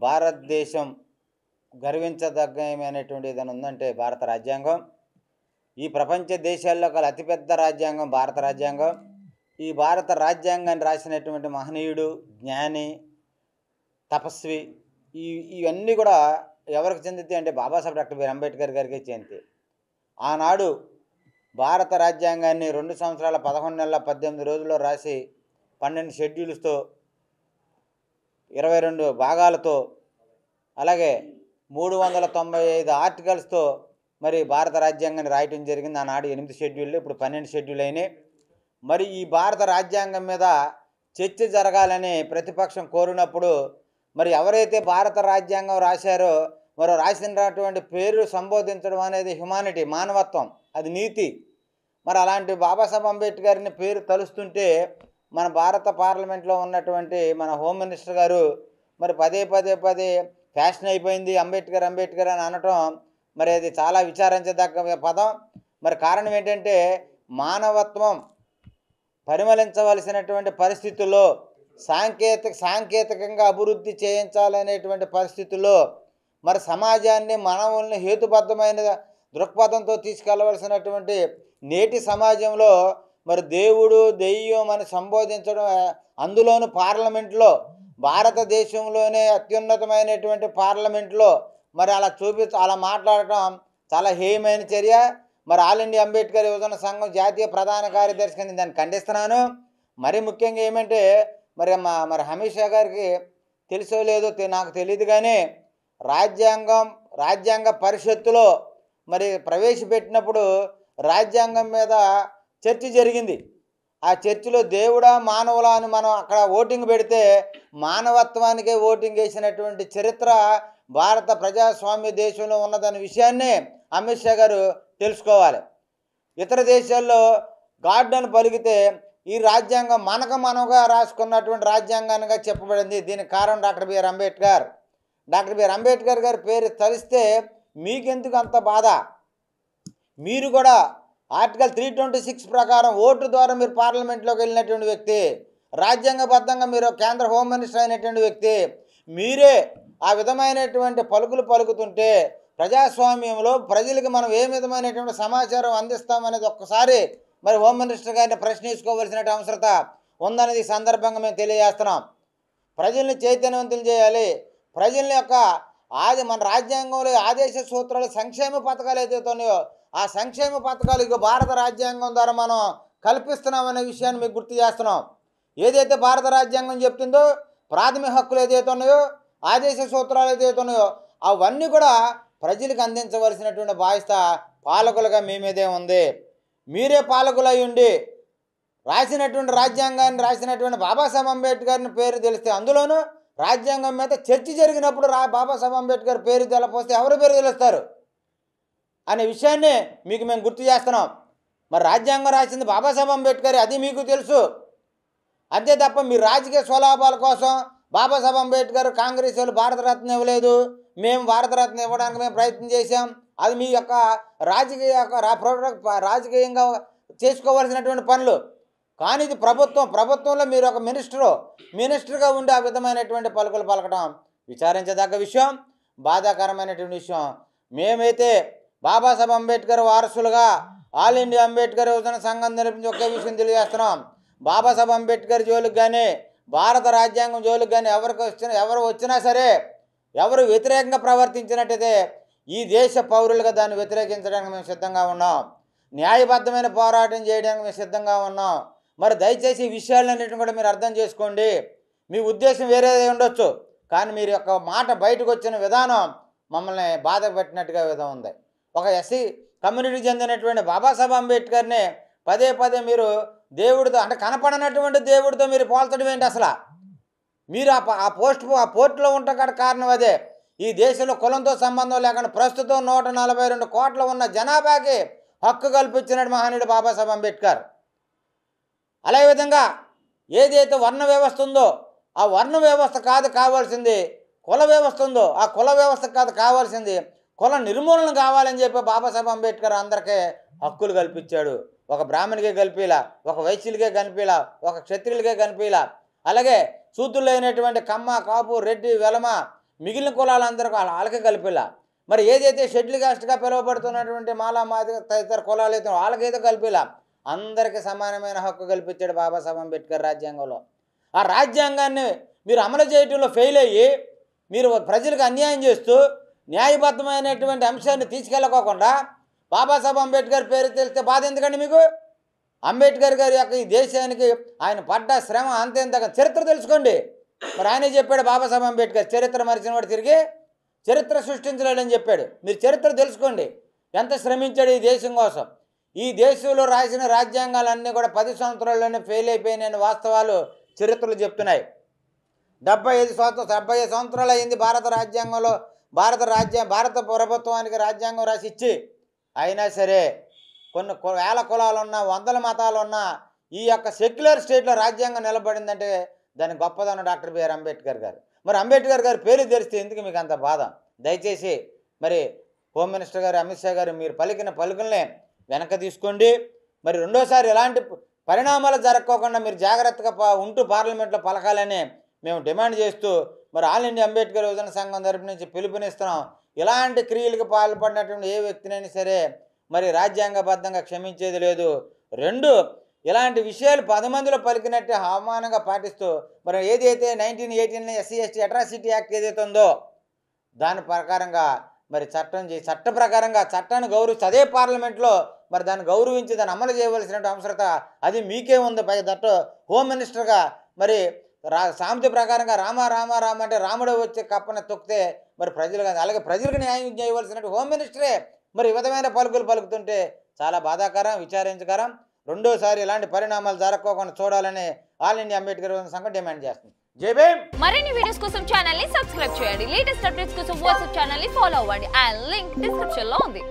భారతదేశం గర్వించదగ్గమైనటువంటి ఏదైనా ఉందంటే భారత రాజ్యాంగం. ఈ ప్రపంచ దేశాల్లో కల అతిపెద్ద రాజ్యాంగం భారత రాజ్యాంగం. ఈ భారత రాజ్యాంగాన్ని రాసినటువంటి మహనీయుడు, జ్ఞాని, తపస్వి ఇవన్నీ కూడా ఎవరికి చెందుతాయి అంటే బాబాసాహెబ్ డాక్టర్ బిఆర్ అంబేద్కర్ గారికి చెందుతాయి. ఆనాడు భారత రాజ్యాంగాన్ని 2 సంవత్సరాల 11 నెలల 18 రోజుల్లో రాసి 12 షెడ్యూల్స్తో 22 భాగాలతో అలాగే 395 ఆర్టికల్స్తో మరి భారత రాజ్యాంగాన్ని రాయటం జరిగింది. ఆనాడు 8 షెడ్యూళ్ళు, ఇప్పుడు 12 షెడ్యూల్ అయినాయి. మరి ఈ భారత రాజ్యాంగం మీద చర్చ జరగాలని ప్రతిపక్షం కోరినప్పుడు మరి ఎవరైతే భారత రాజ్యాంగం రాశారో మరి రాసినటువంటి పేరు సంబోధించడం అనేది హ్యుమానిటీ, మానవత్వం, అది నీతి. మరి అలాంటి బాబాసాహెబ్ అంబేద్కర్ని పేరు తలుస్తుంటే మన భారత పార్లమెంట్లో ఉన్నటువంటి మన హోమ్ మినిస్టర్ గారు మరి పదే ఫ్యాషన్ అయిపోయింది అంబేద్కర్ అంబేద్కర్ అని అనటం మరి అది చాలా విచారించదగ్గ పదం. మరి కారణం ఏంటంటే మానవత్వం పరిమళించవలసినటువంటి పరిస్థితుల్లో సాంకేతికంగా అభివృద్ధి చేయించాలనేటువంటి పరిస్థితుల్లో మరి సమాజాన్ని మానవుల్ని హేతుబద్ధమైన దృక్పథంతో తీసుకెళ్లవలసినటువంటి నేటి సమాజంలో మరి దేవుడు దెయ్యం అని సంబోధించడం, అందులోనూ పార్లమెంట్లో, భారతదేశంలోనే అత్యున్నతమైనటువంటి పార్లమెంట్లో మరి అలా మాట్లాడటం చాలా హేయమైన చర్య. మరి ఆల్ ఇండియా అంబేద్కర్ యువజన సంఘం జాతీయ ప్రధాన కార్యదర్శి కింద దాన్ని ఖండిస్తున్నాను. మరి ముఖ్యంగా ఏమంటే మరి అమిత్ షా గారికి తెలుసో లేదో నాకు తెలియదు కానీ రాజ్యాంగ పరిషత్తులో మరి ప్రవేశపెట్టినప్పుడు రాజ్యాంగం మీద చర్చ జరిగింది. ఆ చర్చలో దేవుడా మానవులా అని మనం అక్కడ ఓటింగ్ పెడితే మానవత్వానికే ఓటింగ్ వేసినటువంటి చరిత్ర భారత ప్రజాస్వామ్య దేశంలో ఉన్నదన్న విషయాన్ని అమిత్ షా గారు తెలుసుకోవాలి. ఇతర దేశాల్లో గార్డెన్ పలికితే ఈ రాజ్యాంగం మనగా రాసుకున్నటువంటి రాజ్యాంగానిగా చెప్పబడింది. దీనికి కారణం doctor B R Ambedkar. Doctor B R Ambedkar గారి పేరు తలిస్తే మీకెందుకు అంత బాధ? మీరు కూడా ఆర్టికల్ 326 ప్రకారం ఓటు ద్వారా మీరు పార్లమెంట్లోకి వెళ్ళినటువంటి వ్యక్తి, రాజ్యాంగబద్ధంగా మీరు కేంద్ర హోమ్ మినిస్టర్ అయినటువంటి వ్యక్తి. మీరే ఆ విధమైనటువంటి పలుకులు పలుకుతుంటే ప్రజాస్వామ్యంలో ప్రజలకు మనం ఏ విధమైనటువంటి సమాచారం అందిస్తామనేది ఒక్కసారి మరి హోమ్ మినిస్టర్ గారిని ప్రశ్నించుకోవాల్సిన అవసరత ఉందనేది ఈ సందర్భంగా మేము తెలియజేస్తున్నాం. ప్రజల్ని చైతన్యవంతులు చేయాలి. ప్రజల యొక్క మన రాజ్యాంగంలో ఆదేశ సూత్రాలు, సంక్షేమ పథకాలు ఏదైతే ఉన్నాయో ఆ సంక్షేమ పథకాలు ఇక భారత రాజ్యాంగం ద్వారా మనం కల్పిస్తున్నామనే విషయాన్ని మీకు గుర్తు చేస్తున్నాం. ఏదైతే భారత రాజ్యాంగం చెప్తుందో ప్రాథమిక హక్కులు ఏదైతే ఉన్నాయో, ఆదేశ సూత్రాలు ఏదైతే ఉన్నాయో అవన్నీ కూడా ప్రజలకు అందించవలసినటువంటి బాధ్యత పాలకులుగా మీ మీదే ఉంది. మీరే పాలకులై ఉండి రాసినటువంటి రాజ్యాంగాన్ని రాసినటువంటి బాబాసాహెబ్ అంబేద్కర్ని పేరు తెలిస్తే, అందులోనూ రాజ్యాంగం మీద చర్చ జరిగినప్పుడు బాబాసాహెబ్ అంబేద్కర్ పేరు తెలపోస్తే ఎవరు పేరు తెలుస్తారు అనే విషయాన్ని మీకు మేము గుర్తు చేస్తున్నాం. మరి రాజ్యాంగం రాసింది బాబాసాహెబ్ అంబేద్కర్, అది మీకు తెలుసు. అంతే తప్ప మీ రాజకీయ స్వలాభాల కోసం బాబాసాహెబ్ అంబేద్కర్ కాంగ్రెస్ వాళ్ళు భారతరత్న ఇవ్వలేదు, మేము భారతరత్న ఇవ్వడానికి మేము ప్రయత్నం చేశాం, అది మీ యొక్క రాజకీయంగా చేసుకోవాల్సినటువంటి పనులు. కానీ ఇది ప్రభుత్వంలో మీరు ఒక మినిస్టర్గా ఉండి ఆ విధమైనటువంటి పలుకులు పలకడం విచారించదగ్గ విషయం, బాధాకరమైనటువంటి విషయం. మేమైతే బాబాసాహెబ్ అంబేద్కర్ వారసులుగా ఆల్ ఇండియా అంబేద్కర్ యువజన సంఘం నిలిపించి ఒకే విషయం తెలియజేస్తున్నాం. బాబాసాహెబ్ అంబేద్కర్ జోలికి కానీ భారత రాజ్యాంగం జోలికి కానీ ఎవరు వచ్చినా సరే, ఎవరు వ్యతిరేకంగా ప్రవర్తించినట్టయితే ఈ దేశ పౌరులుగా దాన్ని వ్యతిరేకించడానికి మేము సిద్ధంగా ఉన్నాం. న్యాయబద్ధమైన పోరాటం చేయడానికి మేము సిద్ధంగా ఉన్నాం. మరి దయచేసి ఈ విషయాలన్నింటిని కూడా మీరు అర్థం చేసుకోండి. మీ ఉద్దేశం వేరేదే ఉండొచ్చు, కానీ మీరు యొక్క మాట బయటకు వచ్చిన విధానం మమ్మల్ని బాధ పెట్టినట్టుగా విధం ఉంది. ఒక ఎస్సీ కమ్యూనిటీకి చెందినటువంటి బాబాసాహెబ్ అంబేద్కర్ని పదే మీరు దేవుడితో, అంటే కనపడనటువంటి దేవుడితో మీరు పోల్చడం ఏంటి? అసలు మీరు ఆ పోర్టులో ఉండక కారణం అదే. ఈ దేశంలో కులంతో సంబంధం లేకుండా ప్రస్తుతం 142 కోట్ల ఉన్న జనాభాకి హక్కు కల్పించిన మహనీయుడు బాబాసాహెబ్ అంబేద్కర్. అదే విధంగా ఏదైతే వర్ణ వ్యవస్థ ఉందో ఆ వర్ణ వ్యవస్థ కాదు కావాల్సింది, కుల వ్యవస్థ ఉందో ఆ కుల వ్యవస్థ కాదు కావాల్సింది కుల నిర్మూలన కావాలని చెప్పి బాబాసాహెబ్ అంబేద్కర్ అందరికీ హక్కులు కల్పించాడు. ఒక బ్రాహ్మణికే కల్పిలా, ఒక వైశ్యులకే కనిపిలా, ఒక క్షత్రియులకే కనిపిలా, అలాగే శూద్రులైనటువంటి కమ్మ, కాపు, రెడ్డి, వెలమ మిగిలిన కులాలందరికీ వాళ్ళకి కలిపిలా. మరి ఏదైతే షెడ్యూల్ కాస్ట్గా పిలువబడుతున్నటువంటి మాలా మాదిగ తదితర కులాలు అయితే వాళ్ళకైతే కలిపిలా. అందరికీ సమానమైన హక్కు కల్పించాడు బాబాసాహెబ్ అంబేద్కర్ రాజ్యాంగంలో. ఆ రాజ్యాంగాన్ని మీరు అమలు చేయడంలో ఫెయిల్ అయ్యి మీరు ప్రజలకు అన్యాయం చేస్తూ న్యాయబద్ధమైనటువంటి అంశాన్ని తీసుకెళ్ళకోకుండా బాబాసాహెబ్ అంబేద్కర్ పేరు తెలిస్తే బాధ ఎందుకండి మీకు? అంబేద్కర్ గారి యొక్క ఈ దేశానికి ఆయన పడ్డ శ్రమ అంతేంతగా చరిత్ర తెలుసుకోండి. మరి ఆయనే చెప్పాడు బాబాసాహెబ్ అంబేద్కర్, చరిత్ర మరిచిన వాడు తిరిగి చరిత్ర సృష్టించలేడని చెప్పాడు. మీరు చరిత్ర తెలుసుకోండి, ఎంత శ్రమించాడు ఈ దేశం కోసం. ఈ దేశంలో రాసిన రాజ్యాంగాలన్నీ కూడా 10 సంవత్సరాల్లోనే ఫెయిల్ అయిపోయినాయని వాస్తవాలు చరిత్రలు చెప్తున్నాయి. 75 సంవత్సరాలు అయింది భారత రాజ్యాంగంలో భారత ప్రభుత్వానికి రాజ్యాంగం రాసి ఇచ్చి. అయినా సరే కొన్ని వేల కులాలు ఉన్నా, వందల మతాలు ఉన్నా ఈ యొక్క సెక్యులర్ స్టేట్లో రాజ్యాంగం నిలబడిందంటే దాని గొప్పదనం డాక్టర్ బిఆర్ అంబేద్కర్ గారు. మరి అంబేద్కర్ గారి పేరు తెలిస్తే ఎందుకు మీకు అంత బాధ? దయచేసి మరి హోమ్ మినిస్టర్ గారు అమిత్ షా గారు మీరు పలికిన పలుకులనే వెనక తీసుకోండి. మరి రెండోసారి ఎలాంటి పరిణామాలు జరగకోకుండా మీరు జాగ్రత్తగా ఉంటూ పార్లమెంట్లో పలకాలని మేము డిమాండ్ చేస్తూ మరి ఆల్ ఇండియా అంబేద్కర్ యువజన సంఘం తరపు నుంచి పిలుపునిస్తున్నాం. ఇలాంటి క్రియలకు పాల్పడినటువంటి ఏ వ్యక్తినైనా సరే మరి రాజ్యాంగబద్ధంగా క్షమించేది లేదు. 2 ఇలాంటి విషయాలు 10 మందిలో పలికినట్టు అవమానంగా పాటిస్తూ మరి ఏదైతే 1918 SC ST అట్రాసిటీ యాక్ట్ ఏదైతే ఉందో దాని ప్రకారంగా మరి చట్ట ప్రకారంగా చట్టాన్ని గౌరవించి అదే పార్లమెంట్లో మరి దాన్ని గౌరవించి దాన్ని అమలు చేయవలసిన అవసరత అది మీకే ఉంది. పై దట్టు హోమ్ మినిస్టర్గా మరి సామెత ప్రకారంగా రామ రామ రామ అంటే రాముడు వచ్చే కప్పన తొక్కితే మరి అలాగే ప్రజలకు న్యాయం చేయవలసినట్టు హోమ్ మినిస్టరే మరి ఈ విధమైన పలుకులు పలుకుతుంటే చాలా బాధాకరం, విచారించకరం. రెండోసారి ఇలాంటి పరిణామాలు జరగకోకుండా చూడాలని ఆల్ ఇండియా అంబేద్కర్ సంఘం డిమాండ్ చేస్తుంది. జై భీమ్. మరిన్ని వీడియోస్ కోసం ఛానల్ ని సబ్స్క్రైబ్ చేయండి. లేటెస్ట్ అప్డేట్స్ కోసం వాట్సాప్ ఛానల్ ని ఫాలో అవ్వండి. ఆ లింక్ డిస్క్రిప్షన్ లో ఉంది.